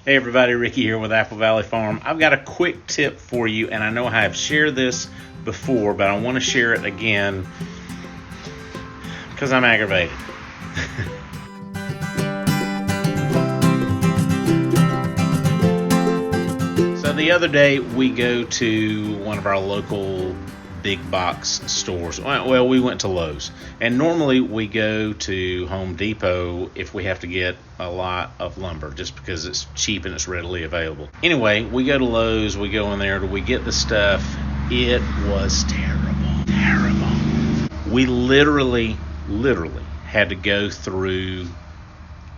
Hey everybody, Ricky here with Apple Valley Farm. I've got a quick tip for you, and I know I have shared this before, but I want to share it again because I'm aggravated. So the other day we go to one of our local big box stores. Well, we went to Lowe's, and normally we go to Home Depot if we have to get a lot of lumber, just because it's cheap and it's readily available. Anyway, we go to Lowe's, we go in there, we get the stuff. It was terrible. We literally had to go through,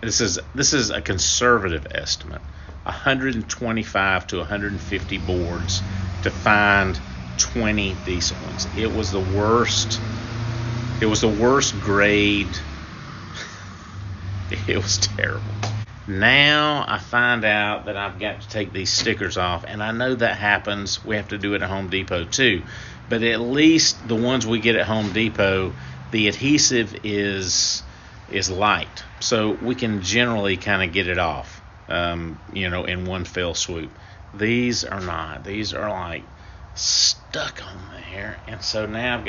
this is a conservative estimate, 125 to 150 boards to find 20 decent ones. It was the worst grade. It was terrible. Now I find out that I've got to take these stickers off, and I know that happens. We have to do it at Home Depot too, but at least the ones we get at Home Depot, the adhesive is light, so we can generally kind of get it off in one fell swoop. These are not. These are like stuck on there, and so now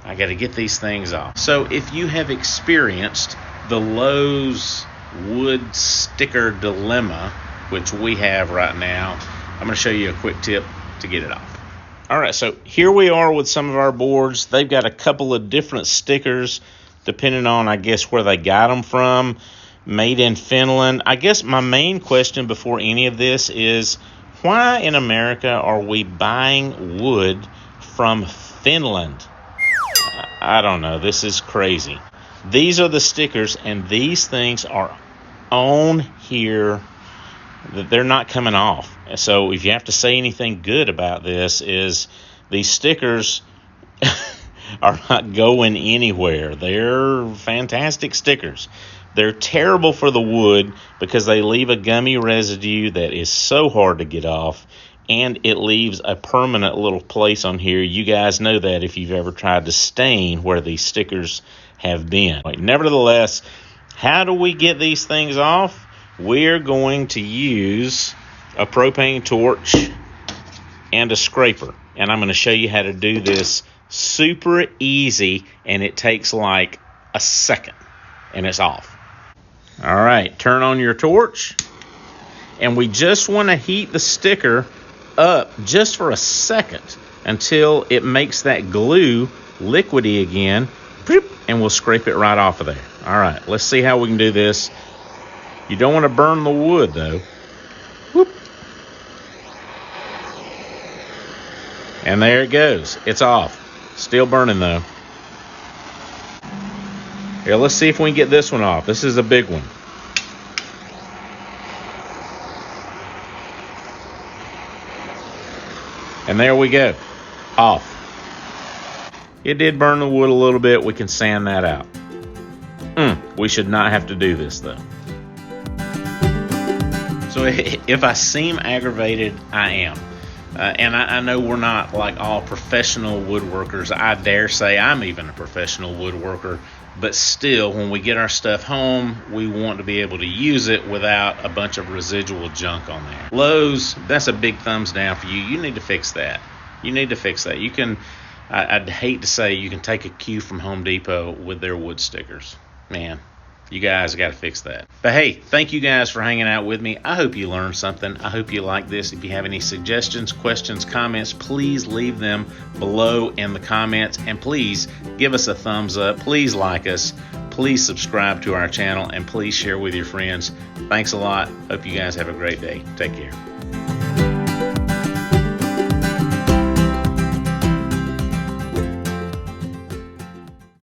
I gotta get these things off. So if you have experienced the Lowe's wood sticker dilemma, which we have right now, I'm gonna show you a quick tip to get it off. All right, so here we are with some of our boards. They've got a couple of different stickers depending on, I guess, where they got them from. Made in Finland. I guess my main question before any of this is, why in America are we buying wood from Finland? I don't know. This is crazy. These are the stickers, and these things are on here. They're not coming off. So if you have to say anything good about this, is these stickers are not going anywhere. They're fantastic stickers. They're terrible for the wood because they leave a gummy residue that is so hard to get off, and it leaves a permanent little place on here. You guys know that if you've ever tried to stain where these stickers have been. Nevertheless, how do we get these things off? We're going to use a propane torch and a scraper, and I'm going to show you how to do this super easy, and it takes like a second, and it's off. All right, turn on your torch, and we just want to heat the sticker up just for a second until it makes that glue liquidy again, and we'll scrape it right off of there. All right, let's see how we can do this. You don't want to burn the wood, though. Whoop. And there it goes. It's off. Still burning, though. Here, let's see if we can get this one off. This is a big one. And there we go. Off. It did burn the wood a little bit. We can sand that out. We should not have to do this, though. So if I seem aggravated, I am. And I know we're not like all professional woodworkers. I dare say I'm even a professional woodworker. But still, when we get our stuff home, we want to be able to use it without a bunch of residual junk on there. Lowe's, that's a big thumbs down for you. You need to fix that. You need to fix that. You can, I'd hate to say you can take a cue from Home Depot with their wood stickers. Man, you guys got to fix that. But hey, thank you guys for hanging out with me. I hope you learned something. I hope you like this. If you have any suggestions, questions, comments, please leave them below in the comments. And please give us a thumbs up. Please like us. Please subscribe to our channel. And please share with your friends. Thanks a lot. Hope you guys have a great day. Take care.